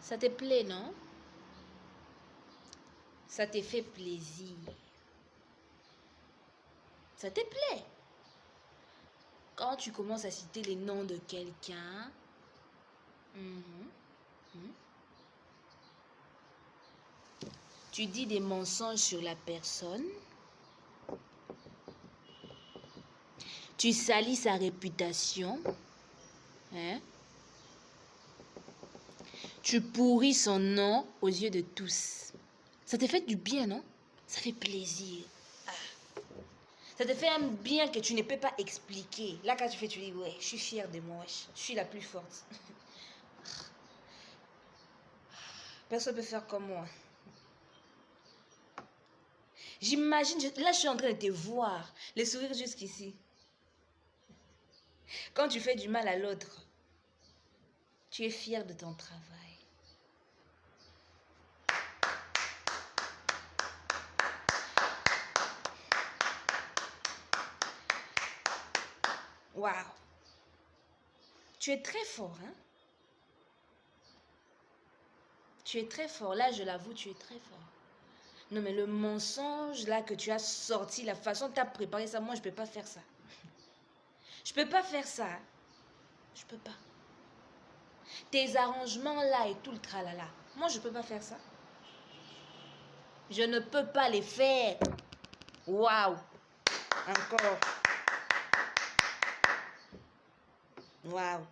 Ça te plaît, non? Ça te fait plaisir. Ça te plaît. Quand tu commences à citer les noms de quelqu'un, tu dis des mensonges sur la personne, tu salis sa réputation, hein? Tu pourris son nom aux yeux de tous. Ça te fait du bien, non? Ça fait plaisir. Ça te fait un bien que tu ne peux pas expliquer. Là, quand tu fais, tu dis, ouais, je suis fière de moi, je suis la plus forte. Personne ne peut faire comme moi. J'imagine, là, je suis en train de te voir, le sourire jusqu'ici. Quand tu fais du mal à l'autre, tu es fier de ton travail. Waouh! Tu es très fort, hein? Tu es très fort. Là, je l'avoue, tu es très fort. Non, mais le mensonge, là, que tu as sorti, la façon dont tu as préparé ça, moi, je ne peux pas faire ça. Je ne peux pas faire ça. Je ne peux pas. Tes arrangements, là, et tout le tralala. Moi, je ne peux pas faire ça. Je ne peux pas les faire. Waouh! Encore. Waouh!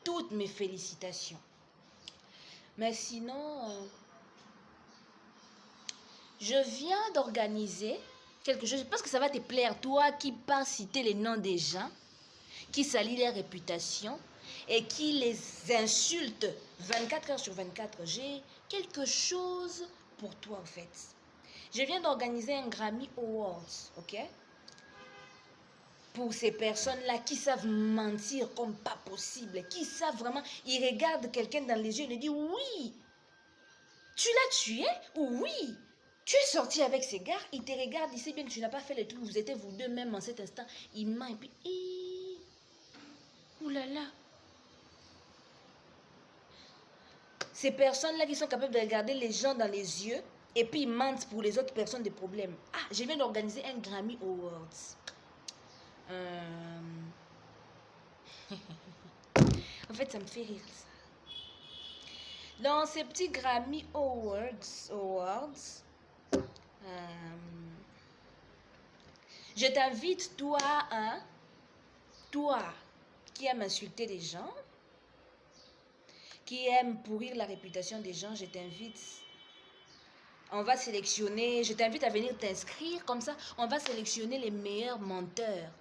Toutes mes félicitations. Mais sinon, je viens d'organiser quelque chose. Je pense que ça va te plaire. Toi qui pars citer les noms des gens, qui salit leur réputation et qui les insulte 24 heures sur 24. J'ai quelque chose pour toi, en fait. Je viens d'organiser un Grammy Awards, ok? Pour ces personnes-là qui savent mentir comme pas possible, qui savent vraiment, ils regardent quelqu'un dans les yeux et ils disent oui, tu l'as tué, ou oui, tu es sorti avec ces gars, ils te regardent, ils savent bien que tu n'as pas fait le truc, vous étiez vous deux même en cet instant, ils mentent et puis, oulala. Ces personnes-là qui sont capables de regarder les gens dans les yeux et puis ils mentent pour les autres personnes des problèmes. Ah, je viens d'organiser un Grammy Awards. En fait, ça me fait rire ça. Dans ces petits Grammy Awards, je t'invite, toi, hein, toi qui aimes insulter les gens, qui aime pourrir la réputation des gens, je t'invite. On va sélectionner, je t'invite à venir t'inscrire, comme ça, on va sélectionner les meilleurs menteurs.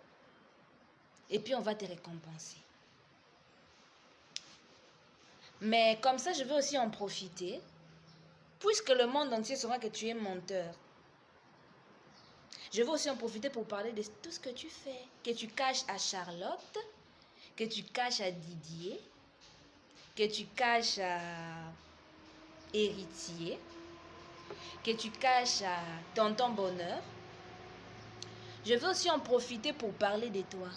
Et puis, on va te récompenser. Mais comme ça, je veux aussi en profiter, puisque le monde entier saura que tu es menteur. Je veux aussi en profiter pour parler de tout ce que tu fais, que tu caches à Charlotte, que tu caches à Didier, que tu caches à Héritier, que tu caches à Tonton Bonheur. Je veux aussi en profiter pour parler de toi.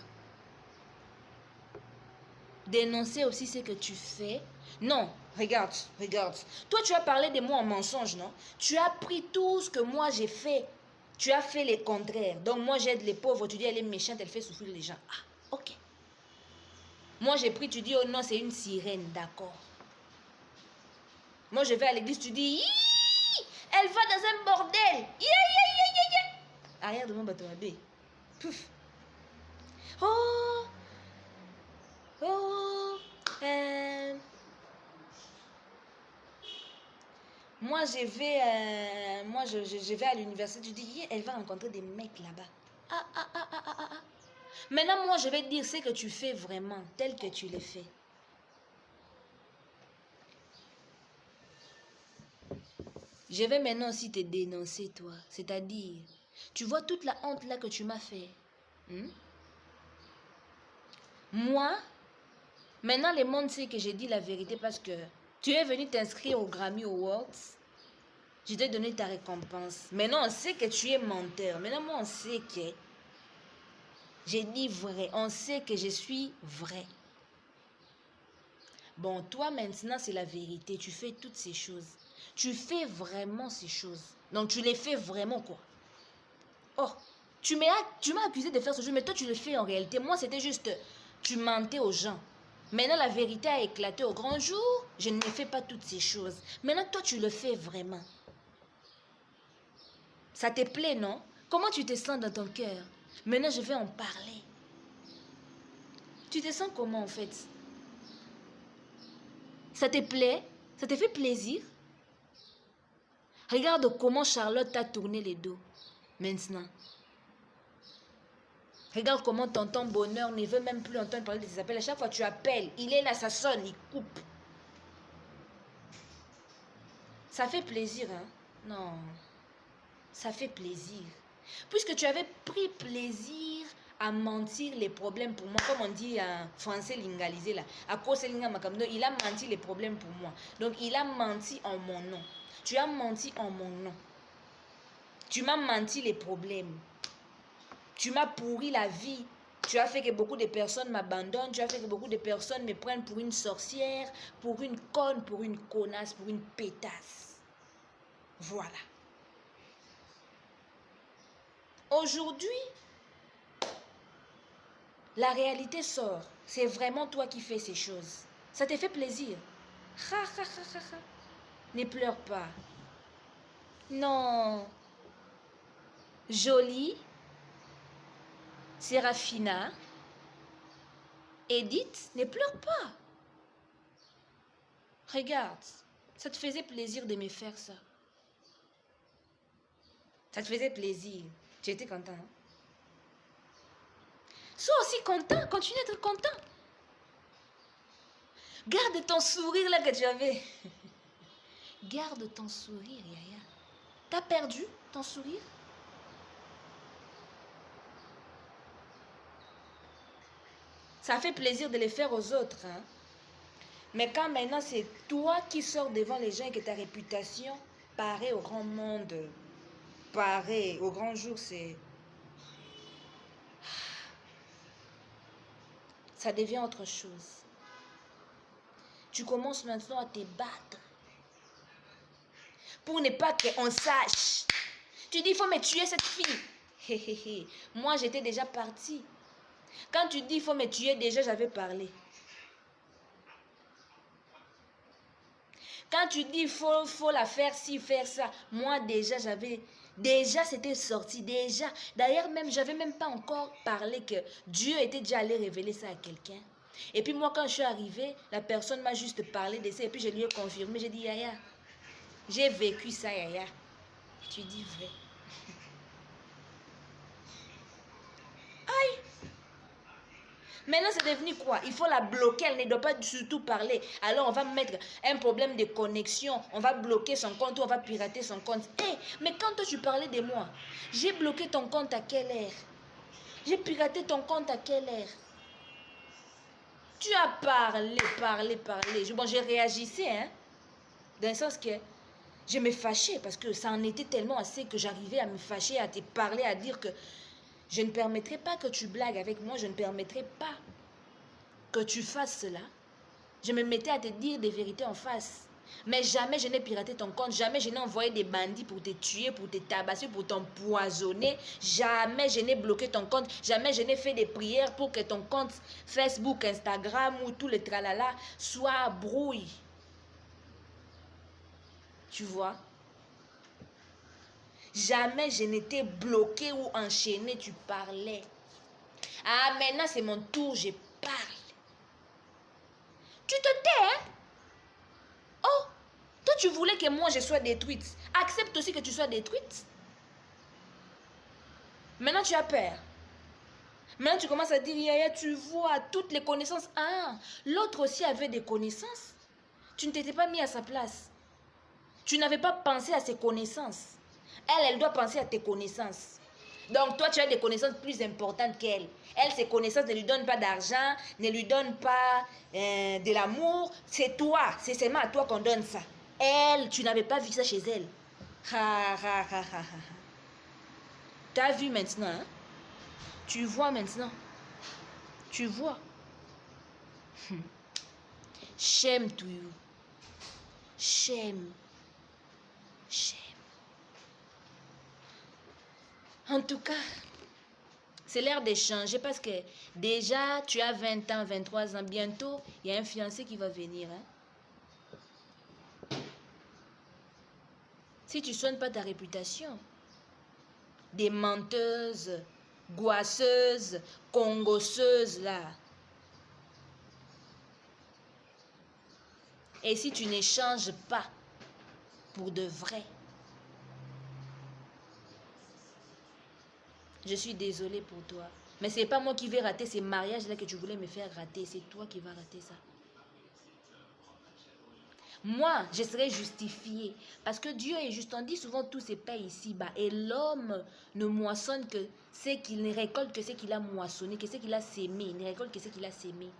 Dénoncer aussi ce que tu fais. Non, regarde. Toi, tu as parlé de moi en mensonge, non? Tu as pris tout ce que moi j'ai fait. Tu as fait le contraire. Donc, moi, j'aide les pauvres. Tu dis, elle est méchante, elle fait souffrir les gens. Ah, ok. Moi, j'ai pris, tu dis, oh non, c'est une sirène, d'accord. Moi, je vais à l'église, tu dis, elle va dans un bordel. Arrière de mon bateau à B. Pouf. Oh, moi, je vais à l'université, tu dis, elle va rencontrer des mecs là-bas. Ah. Maintenant, moi, je vais te dire ce que tu fais vraiment, tel que tu le fais. Je vais maintenant aussi te dénoncer, toi. C'est-à-dire, tu vois toute la honte là que tu m'as fait. Moi, maintenant, le monde sait que j'ai dit la vérité parce que tu es venu t'inscrire au Grammy Awards. Je t'ai donné ta récompense. Maintenant, on sait que tu es menteur. Maintenant, moi, on sait que J'ai dit vrai. On sait que je suis vrai. Bon, toi maintenant, c'est la vérité. Tu fais toutes ces choses. Tu fais vraiment ces choses. Donc, tu les fais vraiment quoi? Oh, tu m'as accusé de faire ce jeu, mais toi, tu le fais en réalité. Moi, c'était juste, tu mentais aux gens. Maintenant, la vérité a éclaté au grand jour. Je ne fais pas toutes ces choses. Maintenant, toi, tu le fais vraiment. Ça te plaît, non? Comment tu te sens dans ton cœur? Maintenant, je vais en parler. Tu te sens comment, en fait? Ça te plaît? Ça te fait plaisir? Regarde comment Charlotte t'a tourné les dos. Maintenant. Regarde comment tonton Bonheur ne veut même plus entendre parler de tes appels. À chaque fois que tu appelles, il est là, ça sonne, il coupe. Ça fait plaisir, hein? Non. Ça fait plaisir. Puisque tu avais pris plaisir à mentir les problèmes pour moi, comme on dit en français lingalisé là. À cause de il a menti les problèmes pour moi. Donc il a menti en mon nom. Tu as menti en mon nom. Tu m'as menti les problèmes. Tu m'as pourri la vie. Tu as fait que beaucoup de personnes m'abandonnent. Tu as fait que beaucoup de personnes me prennent pour une sorcière, pour une conne, pour une connasse, pour une pétasse. Voilà. Aujourd'hui, la réalité sort. C'est vraiment toi qui fais ces choses. Ça te fait plaisir. Ha, ha, ha, ha, ha. Ne pleure pas. Non. Jolie, Séraphina, Edith, ne pleure pas. Regarde, ça te faisait plaisir de me faire ça. Ça te faisait plaisir. Tu étais content. Hein? Sois aussi content, continue d'être content. Garde ton sourire là que tu avais. Garde ton sourire, Yaya. T'as perdu ton sourire? Ça fait plaisir de les faire aux autres. Hein? Mais quand maintenant c'est toi qui sors devant les gens et que ta réputation paraît au grand monde, paraît au grand jour, ça devient autre chose. Tu commences maintenant à te battre pour ne pas qu'on sache. Tu dis, il faut me tuer cette fille. Moi, j'étais déjà partie. Quand tu dis, il faut me tuer, déjà, j'avais parlé. Quand tu dis, il faut la faire ci, faire ça, moi, déjà, c'était sorti, déjà. D'ailleurs, même, j'avais même pas encore parlé que Dieu était déjà allé révéler ça à quelqu'un. Et puis moi, quand je suis arrivée, la personne m'a juste parlé de ça, et puis je lui ai confirmé, j'ai dit, Yaya, j'ai vécu ça, Yaya. Tu dis vrai. Aïe! Maintenant, c'est devenu quoi? Il faut la bloquer, elle ne doit pas surtout parler. Alors, on va mettre un problème de connexion. On va bloquer son compte ou on va pirater son compte. Hey, mais quand toi, tu parlais de moi, j'ai bloqué ton compte à quelle heure? J'ai piraté ton compte à quelle heure? Tu as parlé. Bon, j'ai réagissé, hein? Dans le sens que je me fâchais parce que ça en était tellement assez que j'arrivais à me fâcher, à te parler, à dire que je ne permettrai pas que tu blagues avec moi, je ne permettrai pas que tu fasses cela. Je me mettais à te dire des vérités en face. Mais jamais je n'ai piraté ton compte, jamais je n'ai envoyé des bandits pour te tuer, pour te tabasser, pour t'empoisonner. Jamais je n'ai bloqué ton compte, jamais je n'ai fait des prières pour que ton compte Facebook, Instagram ou tout le tralala soit brouillé. Tu vois? Jamais je n'étais bloqué ou enchaîné, tu parlais. Ah, maintenant c'est mon tour, je parle. Tu te tais, hein? Oh, toi tu voulais que moi je sois détruite. Accepte aussi que tu sois détruite. Maintenant tu as peur. Maintenant tu commences à dire, Yaya, tu vois, toutes les connaissances. Ah, l'autre aussi avait des connaissances. Tu ne t'étais pas mis à sa place. Tu n'avais pas pensé à ses connaissances. Elle doit penser à tes connaissances. Donc toi, tu as des connaissances plus importantes qu'elle. Elle, ses connaissances ne lui donnent pas d'argent, ne lui donnent pas de l'amour. C'est toi, c'est seulement à toi qu'on donne ça. Elle, tu n'avais pas vu ça chez elle. Ha, ha, ha, ha, ha. T'as vu maintenant, hein? Tu vois maintenant. Tu vois. Shame to you. Shame. Shame. En tout cas, c'est l'heure d'échanger parce que déjà, tu as 20 ans, 23 ans. Bientôt, il y a un fiancé qui va venir. Si tu ne soignes pas ta réputation, des menteuses, gouasseuses, congosseuses, là. Et si tu n'échanges pas pour de vrai, je suis désolée pour toi. Mais ce n'est pas moi qui vais rater ces mariages-là que tu voulais me faire rater. C'est toi qui vas rater ça. Moi, je serai justifiée. Parce que Dieu est juste. On dit souvent tout se paye ici-bas. Et l'homme ne moissonne que ce qu'il ne récolte que ce qu'il a moissonné, que ce qu'il a sémé. Il ne récolte que ce qu'il a sémé.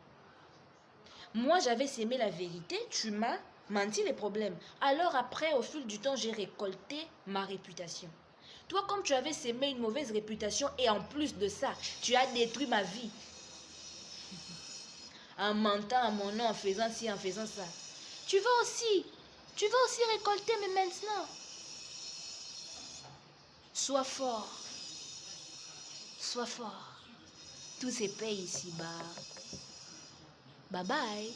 Moi, j'avais sémé la vérité. Tu m'as menti les problèmes. Alors après, au fil du temps, j'ai récolté ma réputation. Toi, comme tu avais sémé une mauvaise réputation et en plus de ça, tu as détruit ma vie. En mentant à mon nom, en faisant ci, en faisant ça. Tu vas aussi récolter, mais maintenant. Sois fort. Sois fort. Tout se paye ici-bas. Bye bye.